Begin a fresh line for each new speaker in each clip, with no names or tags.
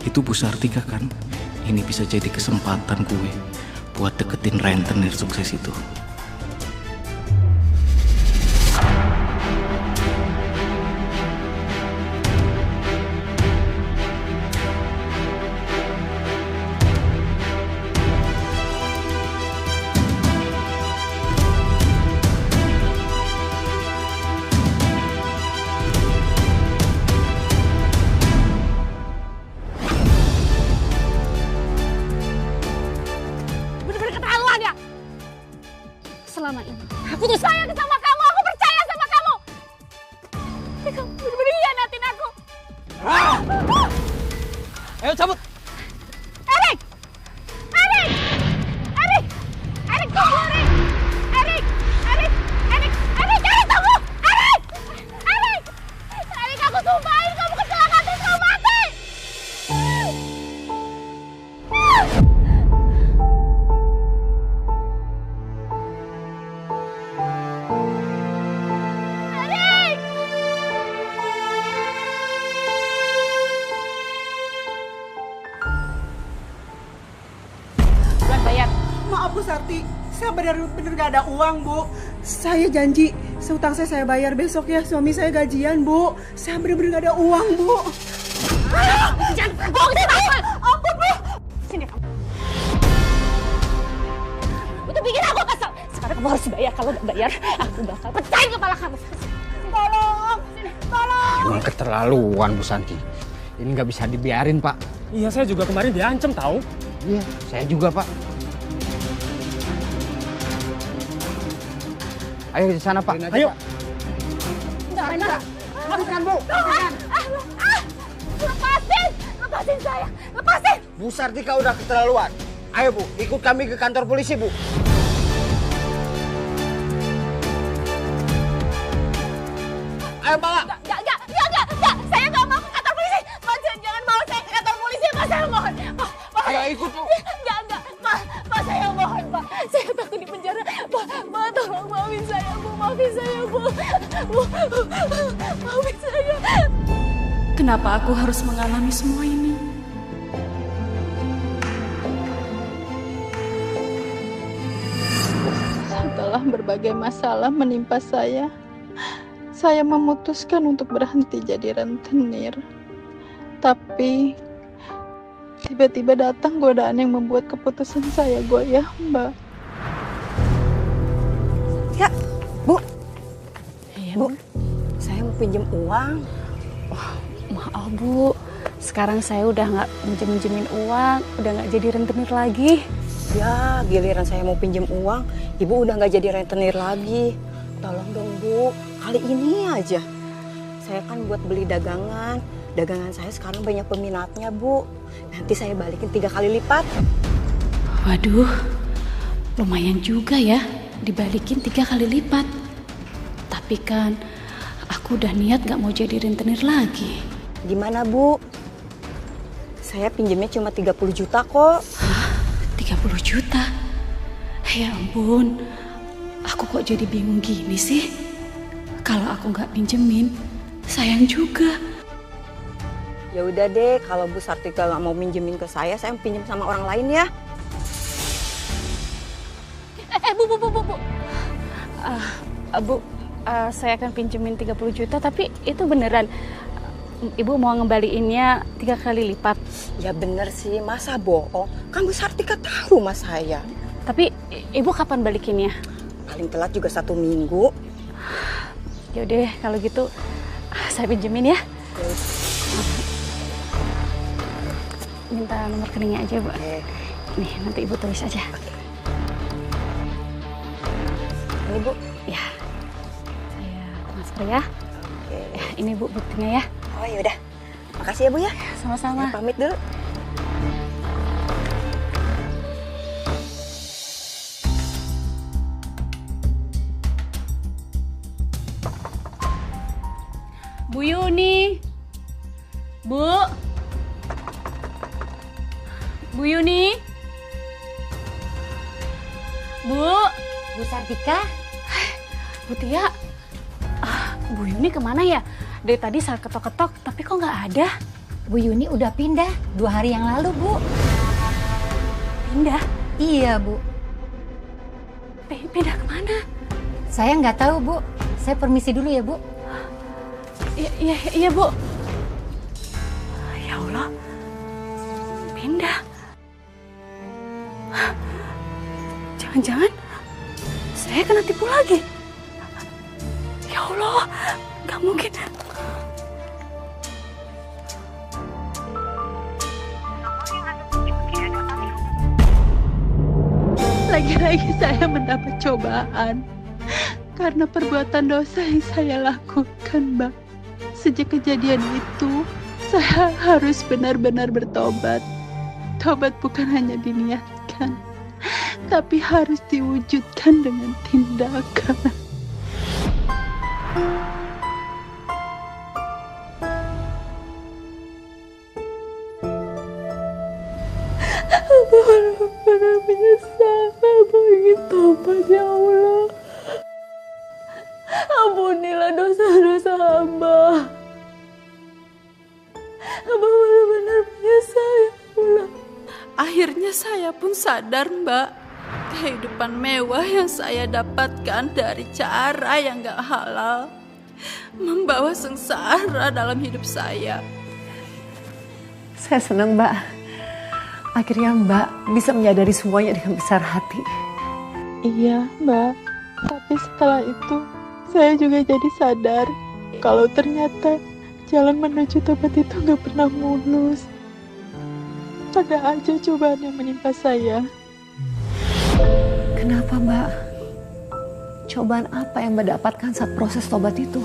Itu Bu Sartika kan? Ini bisa jadi kesempatan gue buat deketin rentenir sukses itu.
Selama ini aku tuh sayang sama kamu, aku percaya sama kamu. Tapi kamu bener-bener hianatin aku.
Ayo cabut.
Erik! Erik! Erik! Erik tunggu, Erik! Erik! Erik! Erik! Erik! Erik tunggu! Erik! Erik! Erik, aku sumpahin kamu kecelakaan terus kamu mati!
Maaf Bu Sarti, saya benar-benar gak ada uang Bu. Saya janji, seutang saya bayar besok ya. Suami saya gajian Bu. Saya benar-benar gak ada uang Bu.
Jangan bohong sama aku! Ampun Bu! Sini kamu. Itu bikin aku kesel. Sekarang kamu harus bayar. Kalau gak bayar, aku bakal pecahin kepala kamu. Tolong! Sini, tolong!
Emang keterlaluan Bu Santi. Ini nggak bisa dibiarin Pak.
Iya, saya juga kemarin diancam tahu.
Iya, saya juga Pak. Ayo ke sana Pak.
Ayo.
Enggak.
Hapuskan Bu.
Lepasin! Lepasin saya! Lepasin!
Bu Sartika udah keterlaluan. Ayo Bu, ikut kami ke kantor polisi Bu. Ayo bawa.
Enggak. Saya nggak mau ke kantor polisi. Pak, jangan bawa saya ke kantor polisi, Pak. Saya mohon. Pak.
Ayo ikut Bu.
Enggak. Pak, saya mohon, Pak. Saya takut di penjara. Pak, tolong maafin saya, Bu. Maafin saya, Bu. Maafin saya. Kenapa aku harus mengalami semua ini?
Setelah berbagai masalah menimpa saya memutuskan untuk berhenti jadi rentenir. Tapi tiba-tiba datang godaan yang membuat keputusan saya goyah, Mbak.
Ya, Bu.
Iya,
Bu, saya mau pinjam uang.
Maaf, Bu. Sekarang saya udah nggak minjemin uang, udah nggak jadi rentenir lagi.
Ya, giliran saya mau pinjam uang, Ibu udah nggak jadi rentenir lagi. Tolong dong, Bu. Kali ini aja. Saya kan buat beli dagangan. Dagangan saya sekarang banyak peminatnya, Bu. Nanti saya balikin 3 kali lipat.
Waduh, lumayan juga ya, dibalikin 3 kali lipat. Tapi kan, aku udah niat gak mau jadi rentenir lagi.
Gimana, Bu? Saya pinjamnya cuma 30 juta kok.
Hah? 30 juta? Ya ampun, aku kok jadi bingung gini sih? Kalau aku gak pinjemin, sayang juga.
Ya udah deh, kalau Bu Sartika nggak mau minjemin ke saya pinjam sama orang lain ya.
Bu, saya akan pinjemin 30 juta, tapi itu beneran Ibu mau ngembaliinnya 3 kali lipat?
Ya bener sih, masa bohong? Kan Bu Sartika tahu mas saya.
Tapi Ibu kapan balikinnya?
Paling telat juga 1 minggu.
Yaudah, kalau gitu saya pinjemin ya. Minta nomor rekeningnya aja, Bu. Nih, nanti Ibu tulis aja.
Ini Bu.
Ya, saya transfer ya. Ya, ini Bu buktinya ya.
Oh yaudah, makasih ya Bu ya.
Sama-sama.
Saya pamit dulu.
Bu Yuni. Bu Yuni. Bu Sartika. Bu Tia. Bu Yuni kemana ya? Dari tadi saya ketok-ketok, tapi kok nggak ada? Bu Yuni udah pindah 2 hari yang lalu, Bu. Pindah? Iya, Bu. Pindah kemana? Saya nggak tahu, Bu. Saya permisi dulu ya, Bu. Iya, Bu. Ya Allah. Pindah. Jangan-jangan saya kena tipu lagi. Ya Allah, nggak mungkin.
Lagi-lagi saya mendapat cobaan karena perbuatan dosa yang saya lakukan, Mbak. Sejak kejadian itu, saya harus benar-benar bertobat. Tobat bukan hanya diniatkan, tapi harus diwujudkan dengan tindakan. Hamba benar-benar menyesal. Hamba ingin tobat, ya Allah. Ampunilah dosa-dosa hamba. Hamba benar-benar menyesal, ya Allah. Akhirnya saya pun sadar, Mbak. Kehidupan mewah yang saya dapatkan dari cara yang gak halal membawa sengsara dalam hidup saya.
Saya senang, Mbak. Akhirnya Mbak bisa menyadari semuanya dengan besar hati.
Iya, Mbak. Tapi setelah itu, saya juga jadi sadar kalau ternyata jalan menuju tobat itu gak pernah mulus. Ada aja cobaan yang menimpa saya.
Kenapa, Mbak? Cobaan apa yang Mbak dapatkan saat proses tobat itu?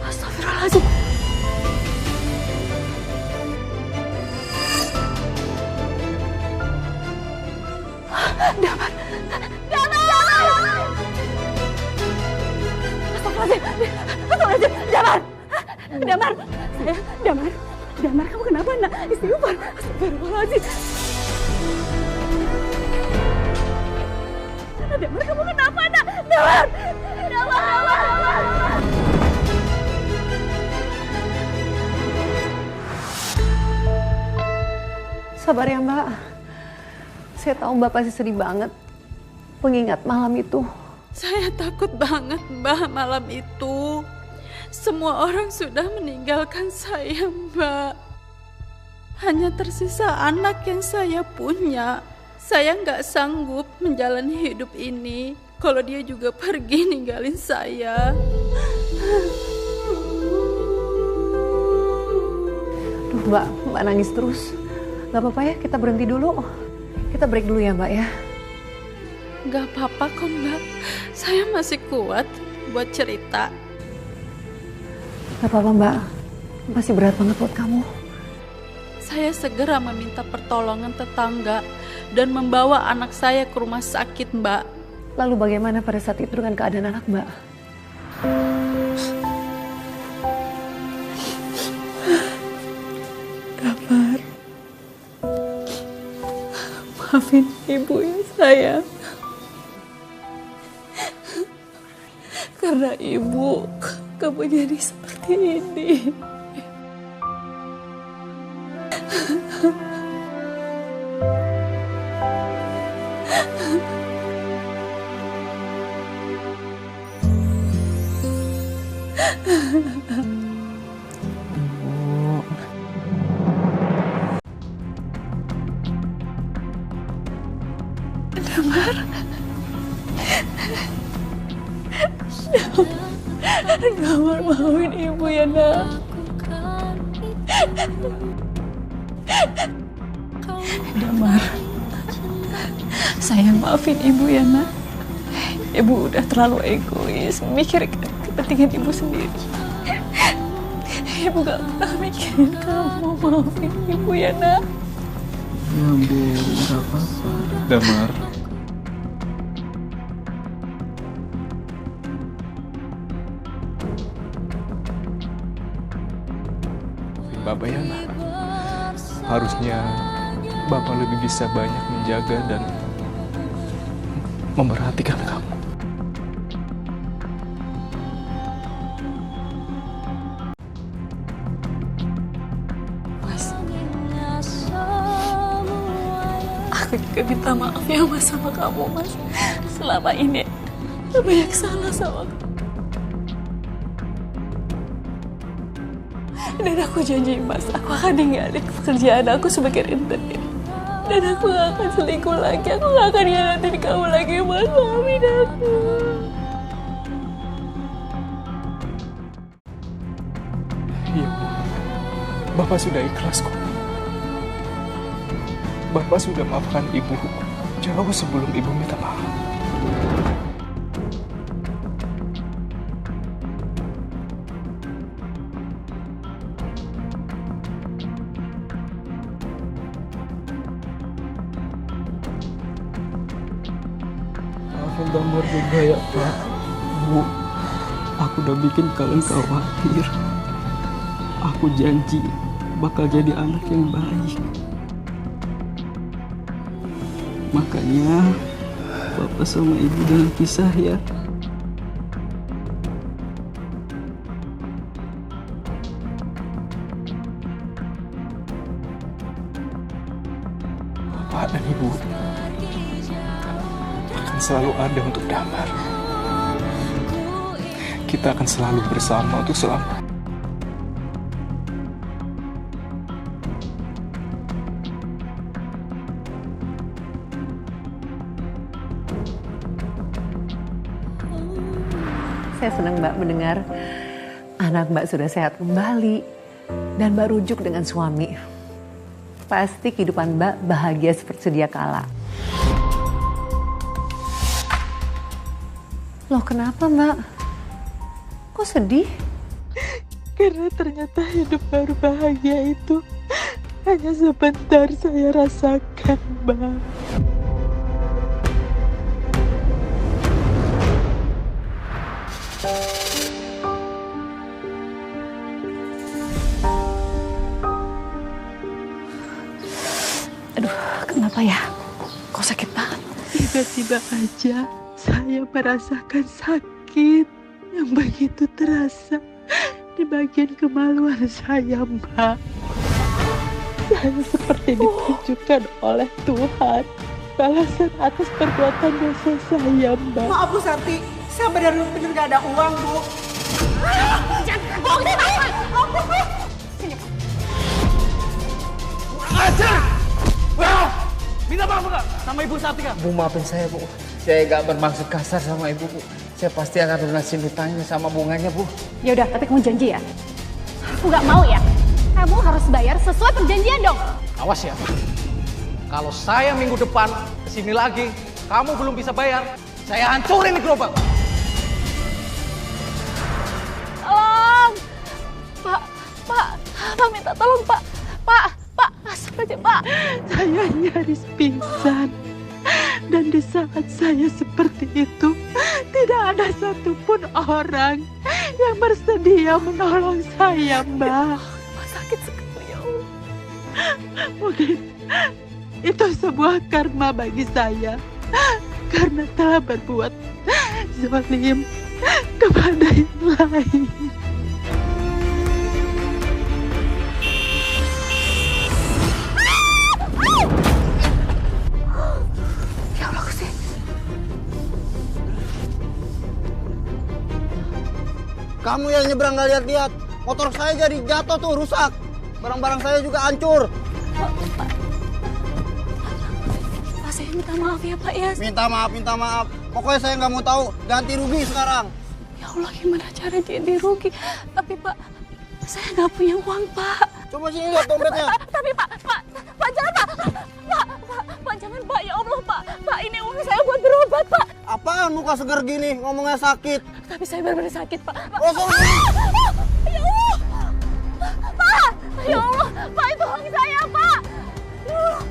Astagfirullahaladzim. Damar. Astagfirullahaladzim. Damar, kamu kenapa, nak? Istighfar. Astagfirullahaladzim. Damar, kamu kenapa, nak? Damar.
Sabar ya, Mbak. Saya tahu Mbak pasti sedih banget mengingat malam itu.
Saya takut banget, Mbak, malam itu. Semua orang sudah meninggalkan saya, Mbak. Hanya tersisa anak yang saya punya. Saya nggak sanggup menjalani hidup ini kalau dia juga pergi ninggalin saya.
Duh, Mbak nangis terus. Gak apa-apa ya, kita berhenti dulu. Kita break dulu ya, Mbak ya.
Gak apa-apa kok, Mbak. Saya masih kuat buat cerita.
Gak apa-apa, Mbak. Pasti berat banget buat kamu.
Saya segera meminta pertolongan tetangga dan membawa anak saya ke rumah sakit, Mbak.
Lalu bagaimana pada saat itu dengan keadaan anak, Mbak?
Damar, maafin ibu ya, sayang. Karena ibu, kamu jadi seperti ini. Damar, maafin ibu ya, nak. Damar, sayang, maafin ibu ya, nak. Ibu udah terlalu egois memikirkan kepentingan ibu sendiri. Ibu gak pernah mikirin kamu. Maafin ibu ya, nak.
Ya, Bu, gak apa-apa. Damar.
Bapak ya, Nak. Harusnya Bapak lebih bisa banyak menjaga dan memperhatikan kamu.
Mas, aku juga minta maaf ya Mas sama kamu Mas. Selama ini banyak salah sama kamu. Dan aku janji Mas, aku akan ninggalin pekerjaan aku sebagai rentenir. Dan aku gak akan selingkuh lagi, aku gak akan ngianatin kamu lagi Mas. Maafin aku.
Iya, Bu. Bapak sudah ikhlas kok. Bapak sudah maafkan Ibu jauh sebelum Ibu minta maaf. Maafin Damar juga ya Pak. Bu, aku udah bikin kalian khawatir. Aku janji bakal jadi anak yang baik. Makanya Bapak sama Ibu jangan pisah ya. Bapak dan Ibu akan selalu ada untuk Damar. Kita akan selalu bersama untuk selamanya.
Saya senang Mbak mendengar anak Mbak sudah sehat kembali dan Mbak rujuk dengan suami. Pasti kehidupan Mbak bahagia seperti sedia kala. Loh kenapa Mbak? Kok sedih?
Karena ternyata hidup baru bahagia itu hanya sebentar saya rasakan, Mbak.
Aduh, kenapa ya? Kok sakit banget?
Tiba-tiba aja saya merasakan sakit yang begitu terasa di bagian kemaluan saya, Mbak. Saya seperti ditunjukkan oleh Tuhan balasan atas perbuatan dosa saya, Mbak.
Maaf Bu Sarti, saya benar-benar gak ada uang Bu.
Jangan bohong deh, Mas.
Ajar! Minta maaf enggak sama Ibu Sarti Kak?
Bu, maafin saya, Bu. Saya gak bermaksud kasar sama Ibu, Bu. Saya pasti akan lunasin hutangnya sama bunganya, Bu.
Ya udah, tapi kamu janji ya. Aku nggak mau ya. Kamu harus bayar sesuai perjanjian dong.
Awas ya. Kalau saya minggu depan kesini lagi, kamu belum bisa bayar, saya hancurin di gerobak.
Tolong! Pak minta tolong Pak. Pak, asal aja Pak.
Saya nyaris pingsan. Dan di saat saya seperti itu, tidak ada satupun orang yang bersedia menolong saya, Mbak.
Sakit sekali ya Allah.
Mungkin itu sebuah karma bagi saya. Karena telah berbuat zalim kepada yang lain.
Kamu yang nyebrang gak lihat-lihat. Motor saya jadi jatuh tuh, rusak. Barang-barang saya juga hancur.
Pak, saya minta maaf ya Pak ya.
Minta maaf. Pokoknya saya nggak mau tahu. Ganti rugi sekarang.
Ya Allah, gimana cara ganti rugi? Tapi Pak, saya nggak punya uang Pak.
Coba sini lihat dompetnya.
Tapi Pak, jangan Pak. Pak, jangan Pak. Ya Allah Pak, ini uang saya buat berobat Pak.
Apaan muka segar gini, ngomongnya sakit.
Tapi saya benar-benar sakit Pak.
Kosong.
Ya Allah. Pak, ya Allah. Pak, itu uang saya Pak. Ya Allah.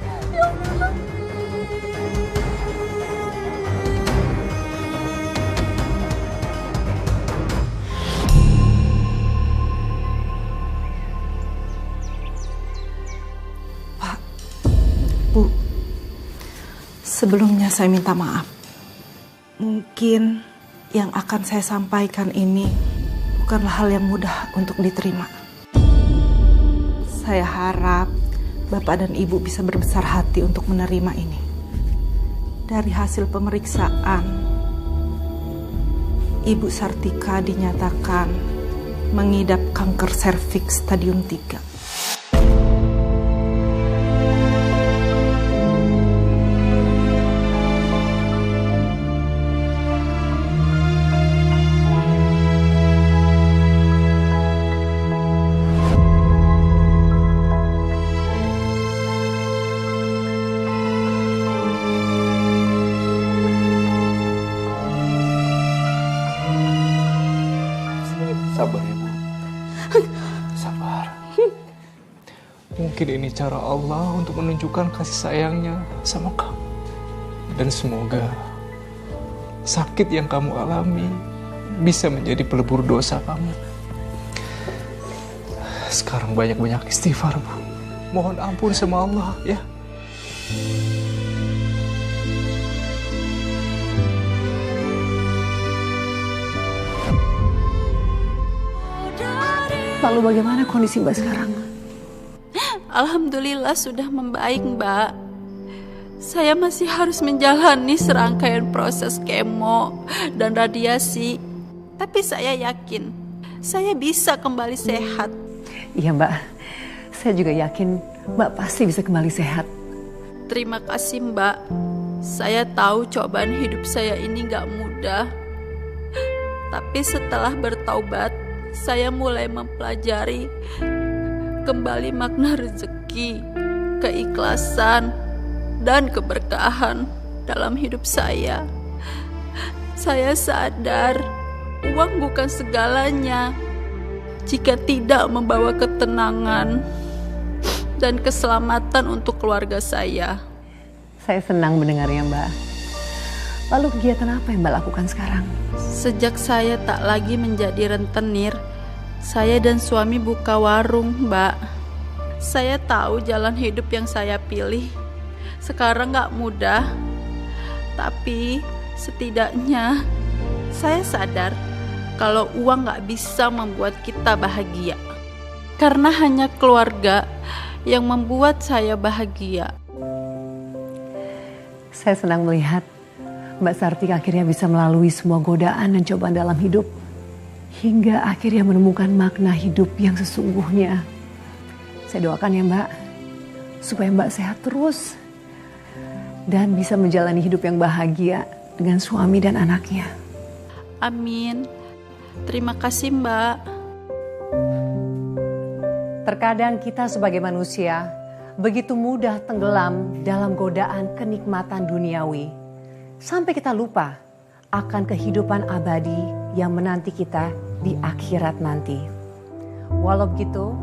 Sebelumnya saya minta maaf. Mungkin yang akan saya sampaikan ini bukanlah hal yang mudah untuk diterima. Saya harap Bapak dan Ibu bisa berbesar hati untuk menerima ini. Dari hasil pemeriksaan, Ibu Sartika dinyatakan mengidap kanker serviks stadium 3.
Sabar ya Bu. Sabar. Mungkin ini cara Allah untuk menunjukkan kasih sayangnya sama kamu. Dan semoga sakit yang kamu alami bisa menjadi pelebur dosa kamu. Sekarang banyak-banyak istighfar Bu. Mohon ampun sama Allah ya.
Lalu bagaimana kondisi Mbak sekarang?
Alhamdulillah sudah membaik, Mbak. Saya masih harus menjalani serangkaian proses kemo dan radiasi. Tapi saya yakin saya bisa kembali sehat.
Iya Mbak, saya juga yakin Mbak pasti bisa kembali sehat.
Terima kasih, Mbak. Saya tahu cobaan hidup saya ini gak mudah. Tapi setelah bertaubat, saya mulai mempelajari kembali makna rezeki, keikhlasan, dan keberkahan dalam hidup saya. Saya sadar uang bukan segalanya jika tidak membawa ketenangan dan keselamatan untuk keluarga saya.
Saya senang mendengarnya Mbak. Lalu kegiatan apa yang Mbak lakukan sekarang?
Sejak saya tak lagi menjadi rentenir, saya dan suami buka warung, Mbak. Saya tahu jalan hidup yang saya pilih sekarang gak mudah, tapi setidaknya saya sadar kalau uang gak bisa membuat kita bahagia. Karena hanya keluarga yang membuat saya bahagia.
Saya senang melihat Mbak Sartika akhirnya bisa melalui semua godaan dan cobaan dalam hidup, hingga akhirnya menemukan makna hidup yang sesungguhnya. Saya doakan ya Mbak, supaya Mbak sehat terus dan bisa menjalani hidup yang bahagia dengan suami dan anaknya.
Amin. Terima kasih Mbak.
Terkadang kita sebagai manusia begitu mudah tenggelam dalam godaan kenikmatan duniawi, sampai kita lupa akan kehidupan abadi yang menanti kita di akhirat nanti. Walau begitu,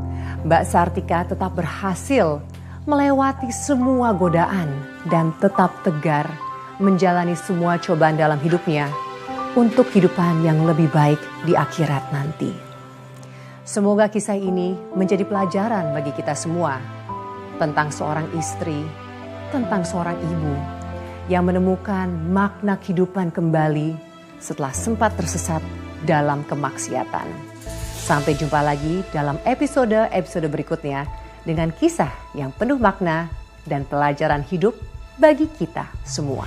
Mbak Sartika tetap berhasil melewati semua godaan dan tetap tegar menjalani semua cobaan dalam hidupnya untuk kehidupan yang lebih baik di akhirat nanti. Semoga kisah ini menjadi pelajaran bagi kita semua tentang seorang istri, tentang seorang ibu yang menemukan makna kehidupan kembali setelah sempat tersesat dalam kemaksiatan. Sampai jumpa lagi dalam episode berikutnya dengan kisah yang penuh makna dan pelajaran hidup bagi kita semua.